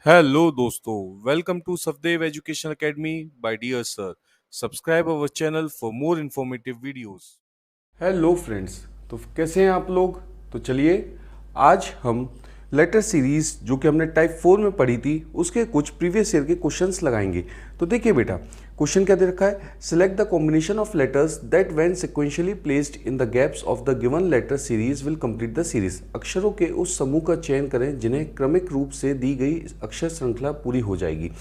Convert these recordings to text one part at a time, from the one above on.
Hello दोस्तों, welcome to Safdev education academy by dear sir. Subscribe our channel for more informative videos. Hello friends. तो कैसे हैं आप लोग। तो चलिए आज हम लेटर सीरीज जो कि हमने टाइप 4 में पढ़ी थी उसके कुछ प्रीवियस ईयर के क्वेश्चंस लगाएंगे। तो देखिए बेटा, क्वेश्चन क्या दे रखा है। Select the combination of letters that when sequentially placed in the gaps of the given letter series will complete the series. अक्षरों के उस समूह का चयन करें जिन्हें क्रमिक रूप से दी गई अक्षर श्रृंखला पूरी हो जाएगी।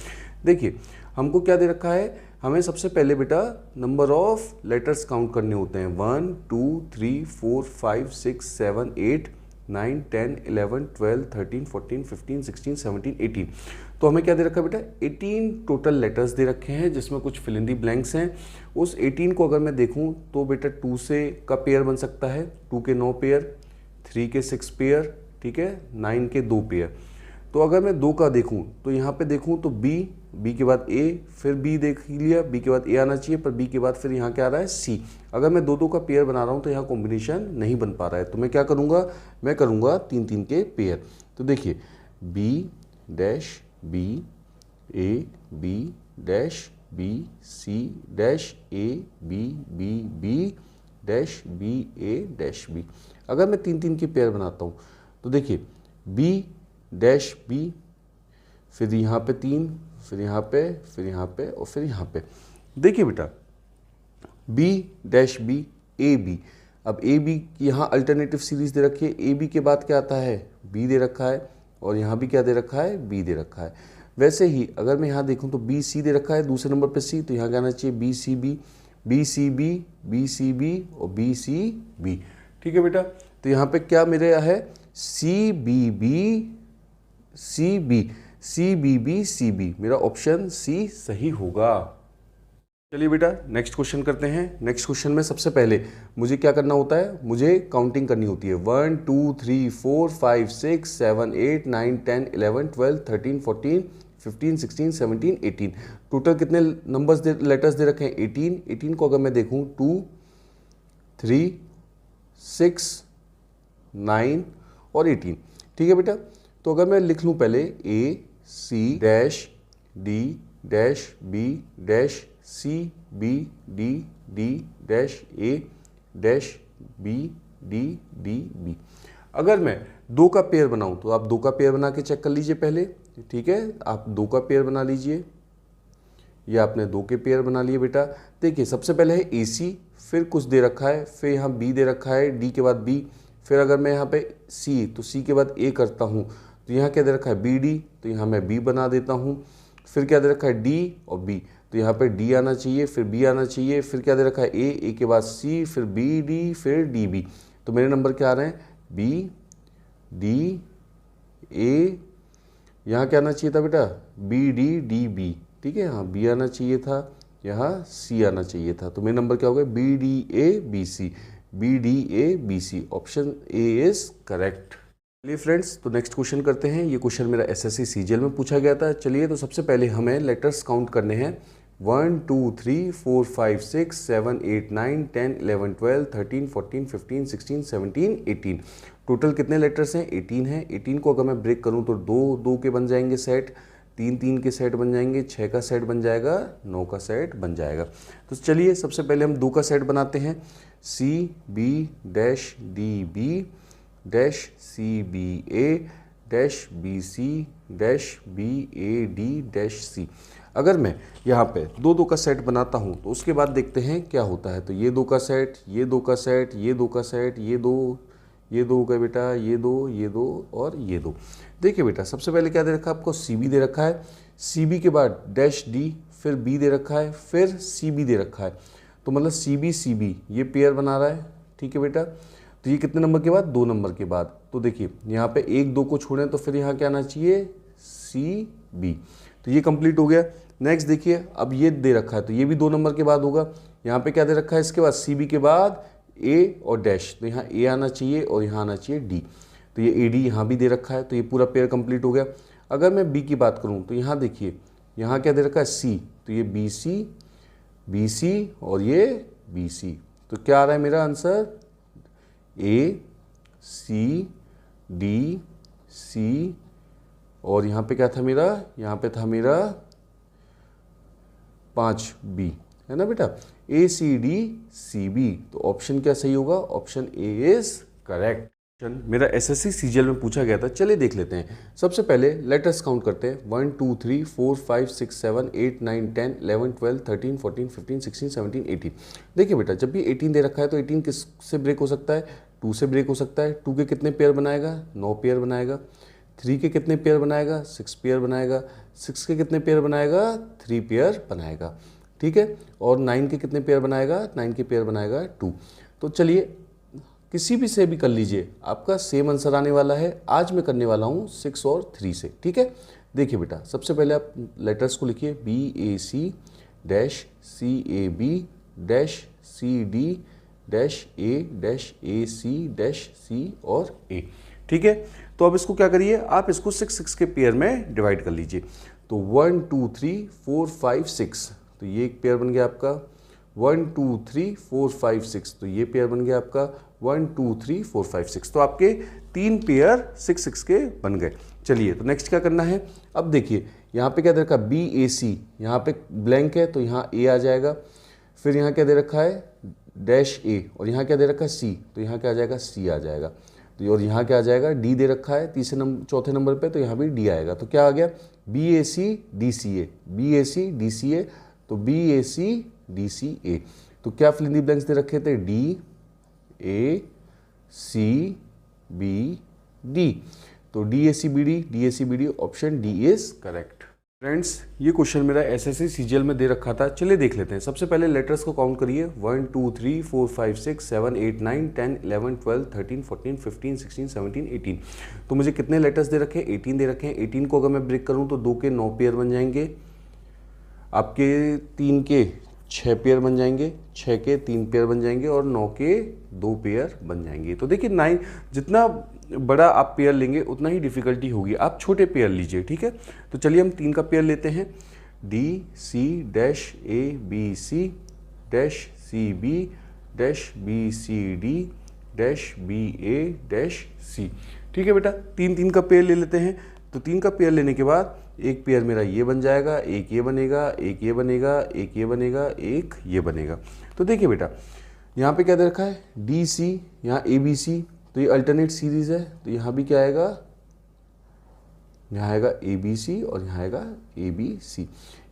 देखिए हमको क्या दे रखा है, हमें सबसे पहले बेटा नंबर ऑफ लेटर्स काउंट करने होते हैं। 1 2 3 4 5 6 7 8 9 10 11 12 13 14 15 16 17 18। तो हमें क्या दे रखा है बेटा, 18 टोटल लेटर्स दे रखे हैं जिसमें कुछ फिल इन दी ब्लैंक्स हैं। उस 18 को अगर मैं देखूं तो बेटा 2 से का पेयर बन सकता है, 2 के 9 पेयर, 3 के 6 पेयर, ठीक है, 9 के 2 पेयर। तो अगर मैं 2 का देखूं तो यहाँ पे देखूं तो बी के बाद ए, फिर बी देख लिया, बी के बाद ए आना चाहिए, पर बी के बाद फिर यहाँ क्या आ रहा है सी। अगर मैं 2 का पेयर बना रहा हूँ तो यहाँ कॉम्बिनेशन नहीं बन पा रहा है, तो मैं क्या करूँगा, मैं करूँगा 3 के पेयर। तो देखिए B dash B A B dash B C dash A B B B dash B A dash B. अगर मैं 3 के पेयर बनाता हूँ तो देखिए बी डैश बी, फिर यहाँ पे 3, फिर यहाँ पे, फिर यहाँ पे और फिर यहाँ पे। देखिए बेटा B dash B A B, अब ए बी की यहाँ अल्टरनेटिव सीरीज दे रखी है। ए बी के बाद क्या आता है, बी दे रखा है, और यहाँ भी क्या दे रखा है, बी दे रखा है। वैसे ही अगर मैं यहाँ देखूँ तो बी सी दे रखा है दूसरे नंबर पे सी, तो यहाँ क्या आना चाहिए B C B, B C B, B C B और बी सी बी। ठीक है बेटा, तो यहाँ पे क्या मेरे है, C B B C B, C B B C B, मेरा ऑप्शन सी सही होगा। चलिए बेटा नेक्स्ट क्वेश्चन करते हैं। नेक्स्ट क्वेश्चन में सबसे पहले मुझे क्या करना होता है, मुझे काउंटिंग करनी होती है। 1 2 3 4 5 6 7 8 9 10 11 12 13 14 15 16 17 18। टोटल कितने नंबर्स लेटर्स दे रखे हैं, 18। 18 को अगर मैं देखूं 2 3 6 9 और 18। ठीक है बेटा, तो अगर मैं लिख लूँ पहले A C dash D dash B dash C B D D dash A dash B D D B. अगर मैं 2 का पेयर बनाऊं तो आप 2 का पेयर बना के चेक कर लीजिए पहले। ठीक है, आप 2 का पेयर बना लीजिए, ये आपने 2 के पेयर बना लिए बेटा। देखिए सबसे पहले है ए सी, फिर कुछ दे रखा है, फिर यहाँ बी दे रखा है, डी के बाद बी, फिर अगर मैं यहाँ पे सी तो सी के बाद ए करता हूँ तो यहाँ क्या दे रखा है बी डी, तो यहाँ मैं बी बना देता हूँ। फिर क्या दे रखा है डी और बी, तो यहाँ पे डी आना चाहिए, फिर बी आना चाहिए, फिर क्या दे रखा है ए के बाद सी, फिर बी डी, फिर डी बी। तो मेरे नंबर क्या आ रहे हैं, बी डी ए, यहाँ क्या आना चाहिए था बेटा, बी डी डी बी। ठीक है, यहाँ बी आना चाहिए था, यहाँ सी आना चाहिए था। तो मेरे नंबर क्या हो गए, B D A B C, B D A B C, option A is correct. चलिए फ्रेंड्स, तो नेक्स्ट क्वेश्चन करते हैं। ये क्वेश्चन मेरा एसएससी सीजीएल में पूछा गया था। चलिए तो सबसे पहले हमें लेटर्स काउंट करने हैं। 1 2 3 4 5 6 7 8 9 10 11 12 13 14 15 16 17 18। टोटल कितने लेटर्स हैं, 18 हैं। 18 को अगर मैं ब्रेक करूं तो 2 के बन जाएंगे सेट, 3 के सेट बन जाएंगे, 6 का सेट बन जाएगा, 9 का सेट बन जाएगा। तो चलिए सबसे पहले हम 2 का सेट बनाते हैं। C B dash D B dash C B A dash B C dash B A D dash C. अगर मैं यहाँ पे 2 का सेट बनाता हूँ तो उसके बाद देखते हैं क्या होता है। तो ये 2 का सेट, ये 2 का सेट, ये 2 का सेट, ये दो हो गए बेटा, ये दो और ये 2। देखिए बेटा सबसे पहले क्या दे रखा है आपको, सी बी दे रखा है, सी बी के बाद डैश डी, फिर बी दे रखा है, फिर सी बी दे रखा है। तो मतलब सी बी ये पेयर बना रहा है। ठीक है बेटा, तो ये कितने नंबर के बाद, 2 नंबर के बाद। तो देखिए यहाँ पे 1 2 को छोड़ें तो फिर यहाँ क्या आना चाहिए, सी बी। तो ये कंप्लीट हो गया। नेक्स्ट देखिए अब ये दे रखा है तो ये भी 2 नंबर के बाद होगा। यहाँ पे क्या दे रखा है, इसके बाद सी बी के बाद ए और डैश, तो यहाँ ए आना चाहिए और यहाँ आना चाहिए डी। तो ये ए डी यहाँ भी दे रखा है, तो ये पूरा पेयर कंप्लीट हो गया। अगर मैं बी की बात करूँ तो यहाँ देखिए यहाँ क्या दे रखा है, सी, तो ये बी सी और ये बी सी। तो क्या आ रहा है मेरा आंसर, ए सी डी सी और यहाँ पे क्या था मेरा, यहाँ पे था मेरा 5B, है ना बेटा, ACDCB। तो ऑप्शन क्या सही होगा, ऑप्शन ए इज करेक्ट। मेरा एसएससी सीजीएल में पूछा गया था, चलिए देख लेते हैं। सबसे पहले लेटर्स काउंट करते हैं, 1 2 3 4 5 6 7 8 9 10 11 12 13 14 15 16 17 18। देखिए बेटा, जब भी 18 दे रखा है तो 18 किस से ब्रेक हो सकता है, 2 से ब्रेक हो सकता है। 2 के कितने पेयर बनाएगा, 9 पेयर बनाएगा। 3 के कितने पेयर बनाएगा, 6 पेयर बनाएगा। 6 के कितने पेयर बनाएगा, 3 पेयर बनाएगा, ठीक है। और 9 के कितने पेयर बनाएगा, 9 के पेयर बनाएगा 2। तो चलिए किसी भी से भी कर लीजिए, आपका सेम आंसर आने वाला है। आज मैं करने वाला हूँ 6 और 3 से, ठीक है। देखिए बेटा, सबसे पहले आप लेटर्स को लिखिए, BAC dash CAB dash CD dash A dash AC dash C और A, ठीक है। तो अब इसको क्या करिए, आप इसको 6 के पेयर में डिवाइड कर लीजिए। तो 1 2 3 4 5 6, तो ये एक पेयर बन गया आपका। 1 2 3 4 5 6, तो ये पेयर बन गया आपका 1 2 3 4 5 6। तो आपके 3 पेयर 6 के बन गए। चलिए, तो नेक्स्ट क्या करना है, अब देखिए यहाँ पे क्या दे रखा है, BAC, यहाँ पे ब्लैंक है तो यहाँ A आ जाएगा। फिर यहाँ क्या दे रखा है, डैश A, और यहाँ क्या दे रखा है C, तो यहाँ क्या आ जाएगा, C आ जाएगा। तो और यहाँ क्या आ जाएगा, D दे रखा है चौथे नंबर पे, तो यहाँ भी D आएगा। तो क्या आ गया, BAC DCA, BAC DCA, तो BAC DCA। तो क्या फिल ब्लैंक्स दे रखे थे, DACBD, तो DACBD option D is correct. Friends, ये क्वेश्चन मेरा एसएससी सीजीएल में दे रखा था, चलिए देख लेते हैं। सबसे पहले लेटर्स को काउंट करिए, 1 2 3 4 5 6 7 8 9 10 11 12 13 14 15 16 17 18। तो मुझे कितने लेटर्स दे रखे हैं, 18 दे रखे हैं। 18 को अगर मैं ब्रेक करूं तो 2 के 9 पेयर बन जाएंगे, आपके 3 के 6 पेयर बन जाएंगे, 6 के 3 पेयर बन जाएंगे और 9 के 2 पेयर बन जाएंगे। तो देखिए 9, जितना बड़ा आप पेयर लेंगे उतना ही डिफिकल्टी होगी, आप छोटे पेयर लीजिए, ठीक है। तो चलिए हम 3 का पेयर लेते हैं, DC dash ABC dash CB dash BCD dash BA dash C, ठीक है बेटा। 3 का पेयर ले लेते हैं। तो 3 का पेयर लेने के बाद एक पेयर मेरा ये बन जाएगा, एक ये बनेगा, एक ये बनेगा, एक ये बनेगा, एक ये बनेगा। तो देखिए बेटा, यहाँ पे क्या दे रखा है, DC, यहाँ ABC, तो ये अल्टरनेट सीरीज है, तो यहाँ भी क्या आएगा, यहाँ आएगा ABC और यहाँ आएगा ABC।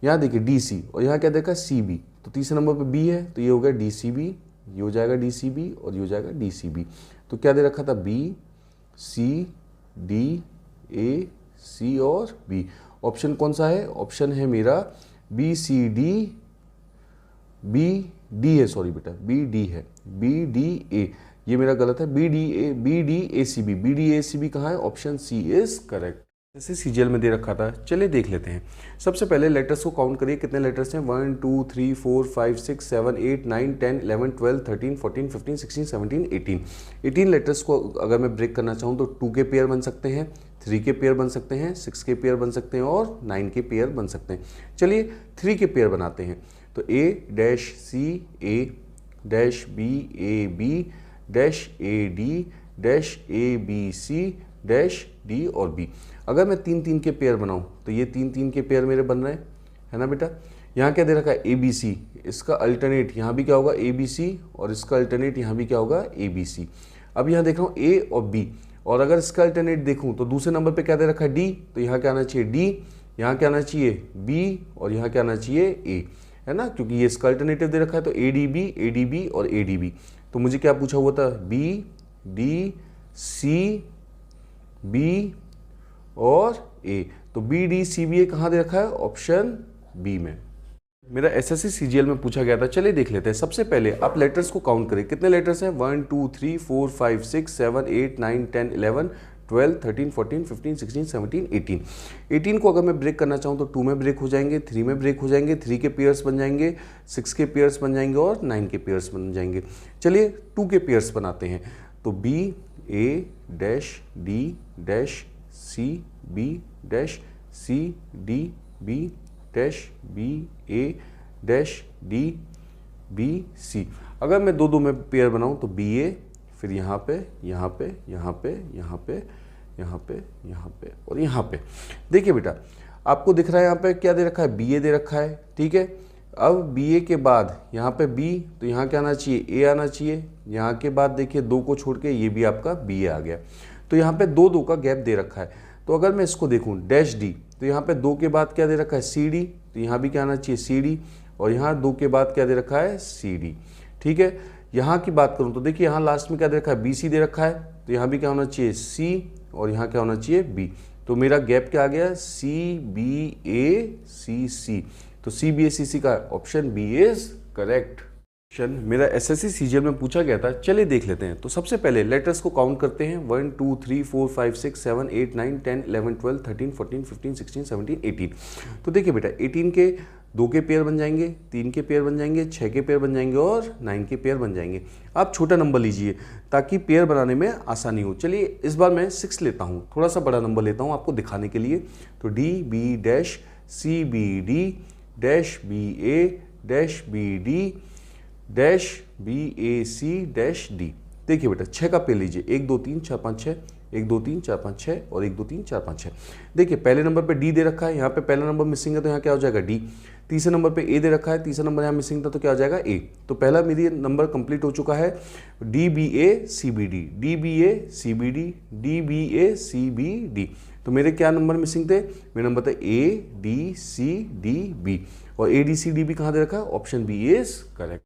यहाँ देखिए DC और यहाँ क्या देखा, CB, तो तीसरे नंबर पे B है, तो ये हो गया DCB, ये हो जाएगा DCB और ये हो जाएगा DCB। तो क्या दे रखा था, B C D A C और B। ऑप्शन कौन सा है, ऑप्शन है मेरा BCD, BD है, सॉरी बेटा BD है, BDA, ये मेरा गलत है, BDACB, BDACB कहाँ है, ऑप्शन C इज करेक्ट। जैसे सीजीएल में दे रखा था, चलिए देख लेते हैं। सबसे पहले लेटर्स को काउंट करिए, कितने लेटर्स हैं, 1 2 3 4 5 6 7 8 9 10 11 12 13 14 15 16 17 18। 18 लेटर्स को अगर मैं ब्रेक करना चाहूँ तो 2 के पेयर बन सकते हैं, 3 के पेयर बन सकते हैं, 6 के पेयर बन सकते हैं और 9 के पेयर बन सकते हैं। चलिए 3 के पेयर बनाते हैं। तो A dash C A dash B A B dash A D dash A B C dash D और B। अगर मैं 3 के पेयर बनाऊं तो ये 3 के पेयर मेरे बन रहे हैं, है ना बेटा। यहाँ क्या दे रखा है, ABC, इसका अल्टरनेट यहाँ भी क्या होगा, ABC, और इसका अल्टरनेट यहाँ भी क्या होगा, ABC। अब यहाँ देख रहा हूँ A और B, और अगर इसका अल्टरनेट देखूँ तो दूसरे नंबर पे क्या दे रखा है, D, तो यहाँ क्या आना चाहिए D, यहाँ क्या आना चाहिए B, और यहाँ क्या आना चाहिए A, है ना, क्योंकि ये इसका अल्टरनेटिव दे रखा है। तो ADB, ADB और ADB। तो मुझे क्या पूछा हुआ था, B D C B और A, तो BDCBA कहाँ दे रखा है, ऑप्शन B में। मेरा एसएससी सीजीएल में पूछा गया था, चलिए देख लेते हैं। सबसे पहले आप लेटर्स को काउंट करें, कितने लेटर्स हैं, 1 2 3 4 5 6 7 8 9 10 11 12 13 14 15 16 17 18। 18 को अगर मैं ब्रेक करना चाहूँ तो 2 में ब्रेक हो जाएंगे, 3 में ब्रेक हो जाएंगे, 3 के पेयर्स बन जाएंगे, 6 के पेयर्स बन जाएंगे और 9 के पेयर्स बन जाएंगे। चलिए 2 के पेयर्स बनाते हैं। तो B A dash D dash C B dash C D B dash B A dash D B C। अगर मैं 2 में पेयर बनाऊं तो BA, फिर यहाँ पे, यहाँ पे, यहाँ पे, यहाँ पे, यहाँ पे, यहाँ पे और यहाँ पे। देखिए बेटा, आपको दिख रहा है यहाँ पे क्या दे रखा है, बी ए दे रखा है, ठीक है। अब बी ए के बाद यहाँ पे बी, तो यहाँ क्या आना चाहिए, ए आना चाहिए। यहाँ के बाद देखिए 2 को छोड़ के ये भी आपका बी ए आ गया। तो यहाँ पे 2 का गैप दे रखा है। तो अगर मैं इसको देखूँ डैश डी, तो यहाँ पे 2 के बाद क्या दे रखा है, सी डी, तो यहाँ भी क्या आना चाहिए, सी डी, और यहाँ 2 के बाद क्या दे रखा है, सी डी, ठीक है। यहाँ की बात करूँ तो देखिए यहाँ लास्ट में क्या दे रखा है, बी सी दे रखा है, तो यहाँ भी क्या होना चाहिए, सी, और यहाँ क्या होना चाहिए, बी। तो मेरा गैप क्या आ गया, सी बी ए सी सी। तो सी बी ए सी सी का ऑप्शन बी इज करेक्ट। मेरा एसएससी सीजीएल में पूछा गया था, चलिए देख लेते हैं। तो सबसे पहले लेटर्स को काउंट करते हैं, 1 2 3 4 5 6 7 8 9 10 11 12 13 14 15 16 17 18। तो देखिए बेटा 18 के 2 के पेयर बन जाएंगे, 3 के पेयर बन जाएंगे, 6 के पेयर बन जाएंगे और 9 के पेयर बन जाएंगे। आप छोटा नंबर लीजिए ताकि पेयर बनाने में आसानी हो। चलिए इस बार मैं 6 लेता हूँ, थोड़ा सा बड़ा नंबर लेता हूँ आपको दिखाने के लिए। तो D B dash C B D dash B A dash B D dash B A C dash D. देखिए बेटा 6 का पेयर लीजिए, 1 2 3 4 5 6, 1 2 3 4 5 6 और 1 2 3 4 5 6। देखिए पहले नंबर पे डी दे रखा है, यहाँ पे पहला नंबर मिसिंग है तो यहाँ क्या हो जाएगा डी। तीसरे नंबर पे ए दे रखा है, तीसरा नंबर यहाँ मिसिंग था तो क्या हो जाएगा ए। तो पहला मेरी नंबर कंप्लीट हो चुका है, D B A C B D, D B A C B D, D B A C B D. तो मेरे क्या नंबर मिसिंग थे, मेरे नंबर थे A D C D B, और A D C D B कहाँ दे रखा है, option B is correct.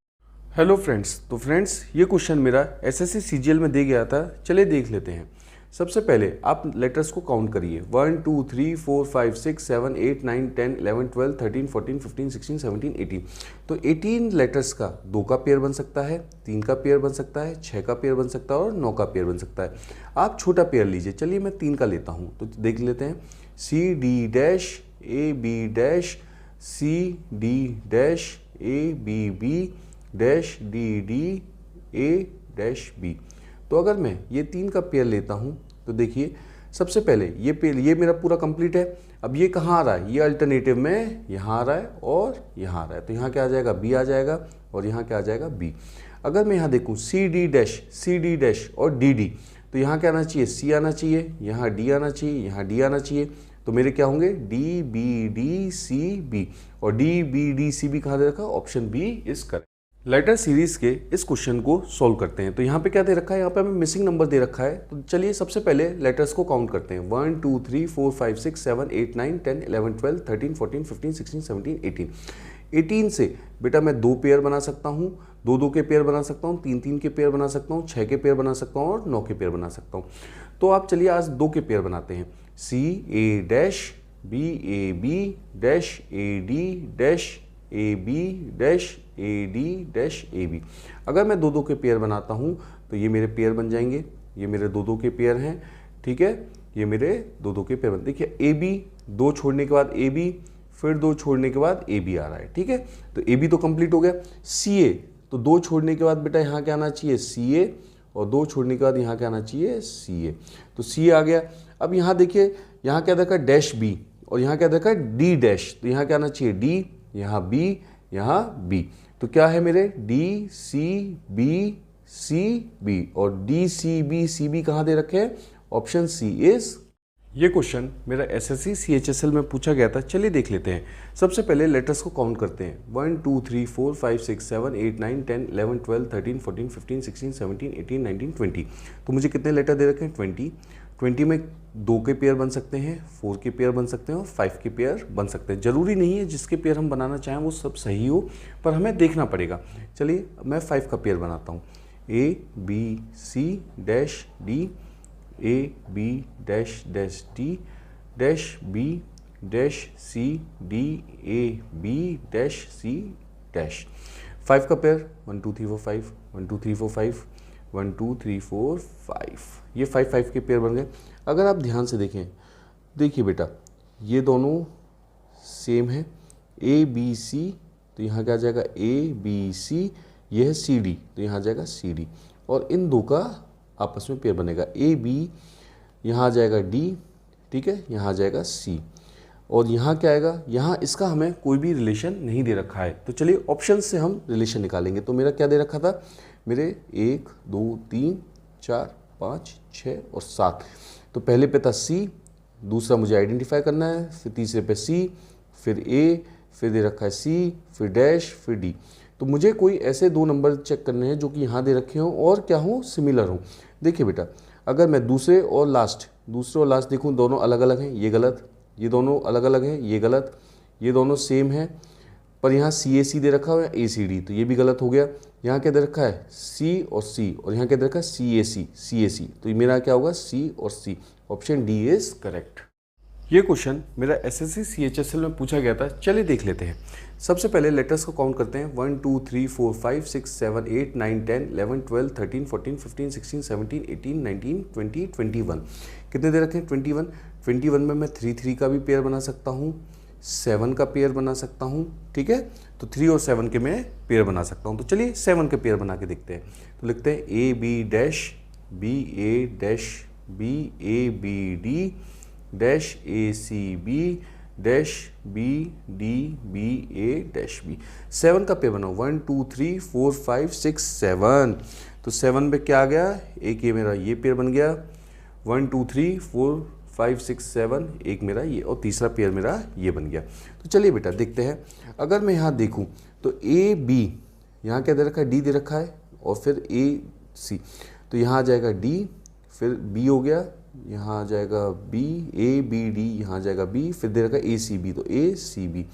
Hello friends, तो फ्रेंड्स ये क्वेश्चन मेरा एसएससी सीजीएल में दे गया था, चलिए देख लेते हैं। सबसे पहले आप लेटर्स को काउंट करिए, 1 2 3 4 5 6 7 8 9 10 11 12 13 14 15 16 17 18। तो 18 लेटर्स का 2 का पेयर बन सकता है, 3 का पेयर बन सकता है, 6 का पेयर बन सकता है और 9 का पेयर बन सकता है। आप छोटा पेयर लीजिए, चलिए मैं 3 का लेता हूँ। तो देख लेते हैं, C D dash A B dash C D dash A B B dash D D A dash B. तो अगर मैं ये 3 का पेयर लेता हूँ तो देखिए सबसे पहले ये पेयर, ये मेरा पूरा कंप्लीट है। अब ये कहाँ आ रहा है, ये अल्टरनेटिव में यहाँ आ रहा है और यहाँ आ रहा है, तो यहाँ क्या आ जाएगा, बी आ जाएगा, और यहाँ क्या आ जाएगा, बी। अगर मैं यहाँ देखूँ सी डी डैश और डी डी, तो यहाँ क्या आना चाहिए, सी आना चाहिए, यहाँ डी आना चाहिए, यहाँ डी आना चाहिए। तो मेरे क्या होंगे, D B D C B, और D B D C B कहाँ दे रखा, option B is correct. Letter series के इस क्वेश्चन को सॉल्व करते हैं। तो यहाँ पे क्या दे रखा है, यहाँ पे हमें मिसिंग नंबर दे रखा है। तो चलिए सबसे पहले लेटर्स को काउंट करते हैं, 1 2 3 4 5 6 7 8 9 10 11 12 13 14 15 16 17 18। 18 से बेटा मैं 2 पेयर बना सकता हूँ, 2 के पेयर बना सकता हूँ, 3 के पेयर बना सकता हूँ, 6 के पेयर बना सकता हूँ और 9 के पेयर बना सकता हूँ। तो आप चलिए आज 2 के पेयर बनाते हैं, C A dash B A B dash A D dash A B dash A D dash A B. अगर मैं 2 के पेयर बनाता हूँ तो ये मेरे पेयर बन जाएंगे, ये मेरे 2 के पेयर हैं, ठीक है। ये मेरे 2 के पेयर बन, देखिए ए बी 2 छोड़ने के बाद ए बी, फिर 2 छोड़ने के बाद ए बी आ रहा है, ठीक है। तो ए बी तो कंप्लीट हो गया। सी ए, तो 2 छोड़ने के बाद बेटा यहाँ क्या आना चाहिए, सी ए, और 2 छोड़ने के बाद यहाँ क्या आना चाहिए, सी ए। तो सी ए आ गया। अब यहाँ देखिए यहाँ क्या देखा, डैश बी, और यहाँ क्या देखा, डी डैश, तो यहाँ क्या आना चाहिए, डी, यहाँ बी, यहाँ बी। तो क्या है मेरे, डी सी बी, और डी सी बी कहाँ दे रखे हैं, ऑप्शन सी इज। ये क्वेश्चन मेरा एसएससी सीएचएसएल में पूछा गया था, चलिए देख लेते हैं। सबसे पहले लेटर्स को काउंट करते हैं, 1 2 3 4 5 6 7 8 9 10 11 12 13 14 15 16 17 18 19 20। तो मुझे कितने लेटर दे रखे हैं, 20 में 2 के पेयर बन सकते हैं, 4 के पेयर बन सकते हैं और 5 के पेयर बन सकते हैं। ज़रूरी नहीं है जिसके पेयर हम बनाना चाहें वो सब सही हो, पर हमें देखना पड़ेगा। चलिए मैं 5 का पेयर बनाता हूँ, A B C dash D, A B dash dash D dash B dash C D A B dash C dash. 5 का पेयर 1 2 3 4 5, 1 2 3 4 5, 1 2 3 4 5, ये 5 के पेयर बन गए। अगर आप ध्यान से देखें, देखिए बेटा ये दोनों सेम है, ए बी सी, तो यहाँ क्या आ जाएगा, ए बी सी, ये है सी डी, तो यहाँ आ जाएगा सी डी, और इन 2 का आपस में पेयर बनेगा, ए बी, यहाँ आ जाएगा डी, ठीक है, यहाँ आ जाएगा सी, और यहाँ क्या आएगा, यहाँ इसका हमें कोई भी रिलेशन नहीं दे रखा है। तो चलिए ऑप्शन से हम रिलेशन निकालेंगे। तो मेरा क्या दे रखा था, मेरे 1 2 3 4 5 6 और 7, तो पहले पे था सी, दूसरा मुझे आइडेंटिफाई करना है, फिर तीसरे पे सी, फिर ए, फिर दे रखा है सी, फिर डैश, फिर डी। तो मुझे कोई ऐसे दो नंबर चेक करने हैं जो कि यहाँ दे रखे हों और क्या हों, सिमिलर हों। देखिए बेटा, अगर मैं दूसरे और लास्ट देखूँ, दोनों अलग अलग हैं, ये गलत, ये दोनों अलग अलग हैं, ये गलत, ये दोनों सेम हैं, पर यहाँ सी ए सी दे रखा हुआ है, ए सी डी, तो ये भी गलत हो गया। यहाँ क्या दे रखा है, सी और सी, और यहाँ क्या दे रखा है, सी ए सी, तो ये मेरा क्या होगा, सी और C. Option D is correct. ये क्वेश्चन मेरा एसएससी सीएचएसएल में पूछा गया था, चलिए देख लेते हैं। सबसे पहले लेटर्स को काउंट करते हैं, 1 2 3 4 5 6 7 8 9 10 11 12 13 14 15 16 17 18 19 20 21। कितने दे रखे हैं, 21। 21 में मैं 3 3 का भी पेयर बना सकता हूँ, 7 का पेयर बना सकता हूँ, ठीक है। तो 3 और 7 के मैं पेयर बना सकता हूँ। तो चलिए 7 के पेयर बना के देखते हैं। तो लिखते हैं A B dash, B A dash, B A B D dash, A C B dash, B D B A dash B. 7 का पेयर बनाओ, 1 2 3 4 5 6 7। तो 7 पे क्या आ गया, एक ये मेरा ये पेयर बन गया, 1 2 3 4 5 6 7, एक मेरा ये, और तीसरा पेयर मेरा ये बन गया। तो चलिए बेटा देखते हैं। अगर मैं यहाँ देखूँ तो ए बी, यहाँ क्या दे रखा है, डी दे रखा है, और फिर ए सी, तो यहाँ आ जाएगा डी, फिर बी हो गया, यहाँ आ जाएगा बी, ए बी डी, यहाँ आ जाएगा बी, फिर दे रखा है ए सी बी, तो ए सी बी,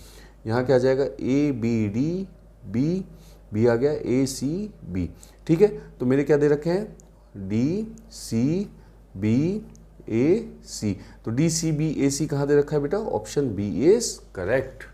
यहाँ क्या आ जाएगा, A B D B, B आ गया ए सी बी, ठीक है। तो मेरे क्या दे रखे हैं, डी सी बी ए सी, तो डी सी बी ए सी कहाँ दे रखा है बेटा, ऑप्शन बी इज करेक्ट।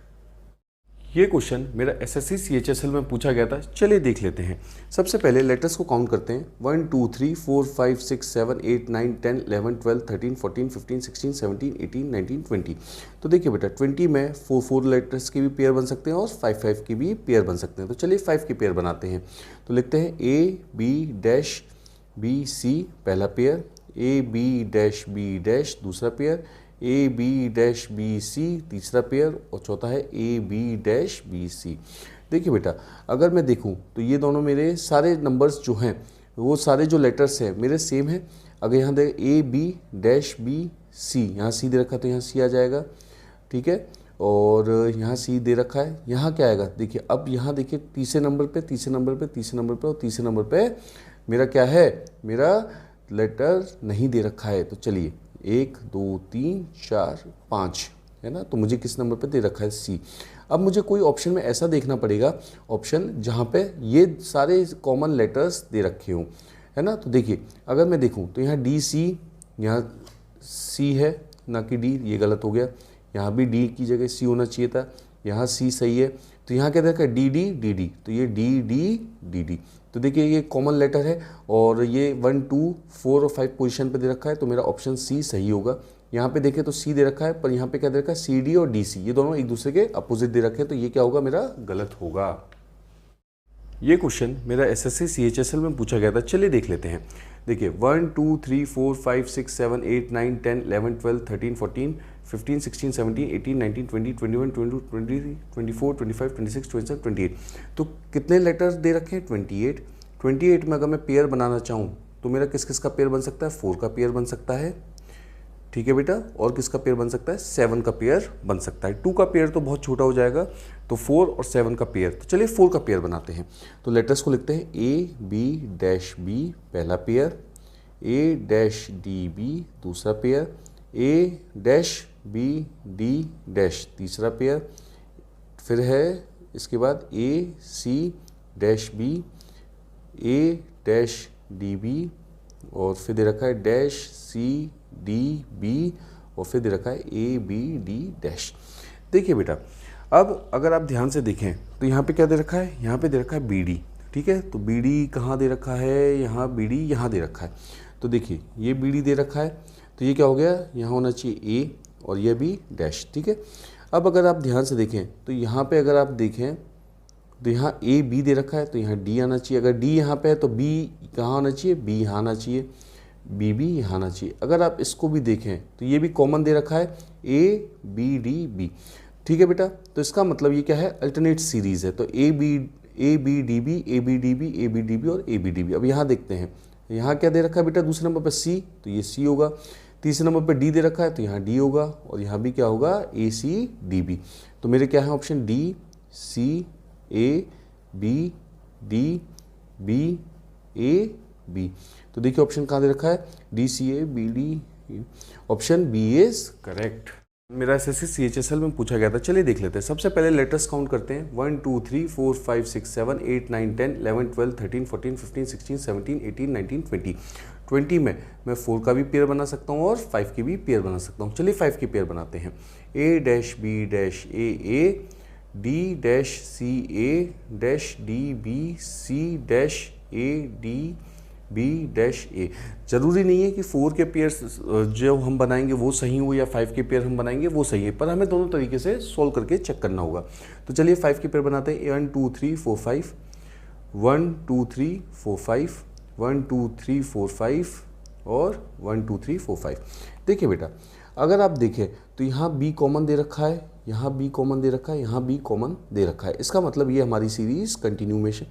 ये क्वेश्चन मेरा एसएससी सीएचएसएल में पूछा गया था, चलिए देख लेते हैं। सबसे पहले लेटर्स को काउंट करते हैं, 1 2 3 4 5 6 7 8 9 10 11 12 13 14 15 16 17 18 19 20। तो देखिए बेटा 20 में 4 लेटर्स के भी पेयर बन सकते हैं और 5 के भी पेयर बन सकते हैं। तो चलिए 5 के पेयर बनाते हैं। तो लिखते हैं A B dash B C पहला pair, A B dash B dash दूसरा pair, A B dash B C तीसरा पेयर, और चौथा है A B dash B C. देखिए बेटा, अगर मैं देखूं तो ये दोनों मेरे सारे नंबर्स जो हैं, वो सारे जो लेटर्स हैं मेरे सेम हैं। अगर यहाँ देख A B dash B C, यहाँ सी दे रखा है तो यहाँ सी आ जाएगा, ठीक है। और यहाँ सी दे रखा है, यहाँ क्या आएगा, देखिए अब यहाँ देखिए तीसरे नंबर पे, तीसरे नंबर पे, तीसरे नंबर पे और तीसरे नंबर पे मेरा क्या है, मेरा लेटर नहीं दे रखा है। तो चलिए 1 2 3 4 5 है ना, तो मुझे किस नंबर पे दे रखा है, सी। अब मुझे कोई ऑप्शन में ऐसा देखना पड़ेगा, ऑप्शन जहाँ पे ये सारे कॉमन लेटर्स दे रखे हों, है ना। तो देखिए अगर मैं देखूँ तो यहाँ डी सी, यहाँ सी है ना कि डी, ये गलत हो गया। यहाँ भी डी की जगह सी होना चाहिए था, यहाँ सी सही है। तो यहाँ क्या दे रखा है, डी डी डी डी, तो ये डी डी डी डी। तो देखिए ये कॉमन लेटर है और ये 1 2 4 और 5 पोजीशन पे दे रखा है, तो मेरा ऑप्शन सी सही होगा। यहाँ पे देखें तो सी दे रखा है, पर यहाँ पे क्या दे रखा है, सी डी और डी सी, ये दोनों एक दूसरे के अपोजिट दे रखे हैं, तो ये क्या होगा, मेरा गलत होगा। ये क्वेश्चन मेरा एसएससी सीएचएसएल में पूछा गया था, चलिए देख लेते हैं। देखिए 1 2 3 4 5 6 7 8 9 10 11 12 13 14 15 16 17 18 19 20 21 22 23 24 25 26 27 28। तो कितने लेटर्स दे रखे हैं, 28। 28 में अगर मैं पेयर बनाना चाहूँ तो मेरा किस किस का पेयर बन सकता है, 4 का पेयर बन सकता है, ठीक है बेटा। और किसका पेयर बन सकता है, 7 का पेयर बन सकता है। 2 का पेयर तो बहुत छोटा हो जाएगा, तो 4 और 7 का पेयर। तो चलिए 4 का पेयर बनाते हैं। तो लेटर्स को लिखते हैं, ए बी डैश बी पहला पेयर, ए डैश डी बी दूसरा पेयर, ए डैश बी डी डैश तीसरा पेयर, फिर है इसके बाद ए C dash B, A dash D B, और फिर दे रखा है डैश सी डी बी, और फिर दे रखा है ए बी डी डैश। देखिए बेटा, अब अगर आप ध्यान से देखें तो यहाँ पे क्या दे रखा है, यहाँ पे दे रखा है बी डी, ठीक है। तो बी डी कहाँ दे रखा है, यहाँ बी डी यहाँ दे रखा है। तो देखिए ये बी डी दे रखा है, तो ये क्या हो गया, यहाँ होना चाहिए ए और ये भी डैश, ठीक है। अब अगर आप ध्यान से देखें तो यहाँ पे अगर आप देखें तो यहाँ ए बी दे रखा है, तो यहाँ डी आना चाहिए। अगर डी यहाँ पे है तो बी कहाँ आना चाहिए, बी यहाँ आना चाहिए, बी भी यहाँ आना चाहिए। अगर आप इसको भी देखें तो ये भी कॉमन दे रखा है, ए बी डी बी, ठीक है बेटा। तो इसका मतलब ये क्या है, अल्टरनेट सीरीज़ है। तो A B D B, A B D B, A B D B और ए बी डी बी। अब यहाँ देखते हैं, यहाँ क्या दे रखा है बेटा, दूसरे नंबर पर सी, तो ये सी होगा। तीसरे नंबर पे डी दे रखा है तो यहाँ डी होगा, और यहाँ भी क्या होगा, ए सी डी बी। तो मेरे क्या है option D C A B D B A B. तो देखिए ऑप्शन कहाँ दे रखा है, D C A B D, option B is correct. मेरा एसएससी CHSL में पूछा गया था, चलिए देख लेते हैं। सबसे पहले लेटर्स काउंट करते हैं, 1 2 3 4 5 6 7 8 9 10 11 12 13 14 15 16 17 18 19 20। 20 में मैं 4 का भी पेयर बना सकता हूँ और 5 की भी पेयर बना सकता हूँ। चलिए 5 की पेयर बनाते हैं। A dash B dash A D dash C A dash D B C dash A D B dash A। ज़रूरी नहीं है कि 4 के पेयर्स जो हम बनाएंगे वो सही हो या 5 के पेयर हम बनाएंगे वो सही है, पर हमें दोनों तरीके से सोल्व करके चेक करना होगा। तो चलिए 5 के पेयर बनाते हैं। 1 2 3 4 5, 1 2 3 4 5, 1 2 3 4 5 और 1 2 3 4 5। देखिए बेटा, अगर आप देखें तो यहाँ B कॉमन दे रखा है, यहाँ B कॉमन दे रखा है, यहाँ B कॉमन दे रखा है। इसका मतलब ये हमारी सीरीज कंटिन्यूएशन।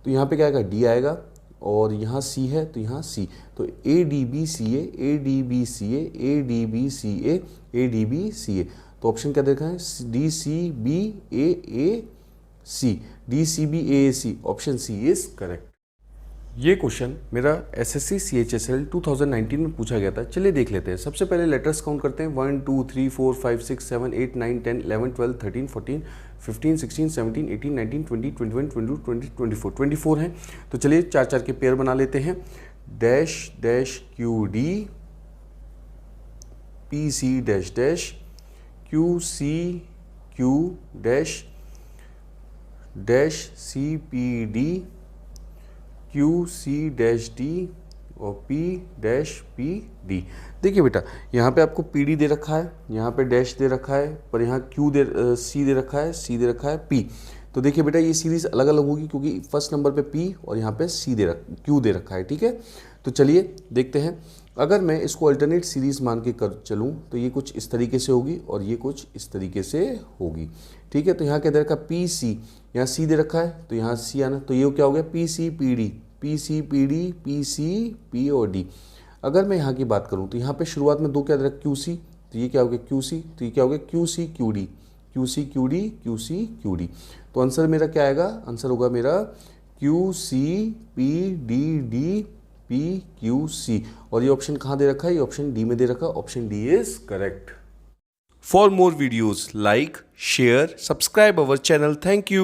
तो यहाँ पे क्या आएगा, D आएगा, और यहाँ C है तो यहाँ C। तो A D B C A, A D B C A, A D B C A, A D B C A. तो ऑप्शन क्या देखा है, D C B A C, D C B A C, option C is correct. ये question मेरा SSC CHSL 2019 में पूछा गया था। चलिए देख लेते हैं। सबसे पहले लेटर्स काउंट करते हैं, 1 2 3 4 5 6 7 8 9 10 11 12 13 14 15 16 17 18 19 20 21 22 20 24 24 हैं। तो चलिए 4 4 के पेयर बना लेते हैं। Dash dash Q D P C dash dash Q C Q dash dash C P D Q C dash D और पी डैश पी डी। देखिए बेटा, यहाँ पे आपको पी डी दे रखा है, यहाँ पे डैश दे रखा है, पर यहाँ सी दे रखा है, सी दे रखा है, पी। तो देखिए बेटा, ये सीरीज अलग अलग होगी क्योंकि फर्स्ट नंबर पे पी और यहाँ पे क्यू दे रखा है। ठीक है, तो चलिए देखते हैं। अगर मैं इसको अल्टरनेट सीरीज मान के कर चलूँ तो ये कुछ इस तरीके से होगी और ये कुछ इस तरीके से होगी। ठीक है, तो यहाँ क्या दे रखा है, पी सी, यहाँ सी दे रखा है तो यहाँ सी आना, तो ये क्या हो गया, P C P D, P C P D, P C P और डी। अगर मैं यहाँ की बात करूँ तो यहाँ पे शुरुआत में 2 क्या दे रखा, क्यू सी, तो ये क्या हो गया क्यू सी, तो ये क्या हो गया Q C Q D, Q C Q D, Q C Q D. तो आंसर मेरा क्या आएगा, आंसर होगा मेरा Q C P D D P Q C. और ये ऑप्शन कहाँ दे रखा है, ये ऑप्शन डी में दे रखा है, option D is correct. For more videos, like, share, subscribe our channel. Thank you.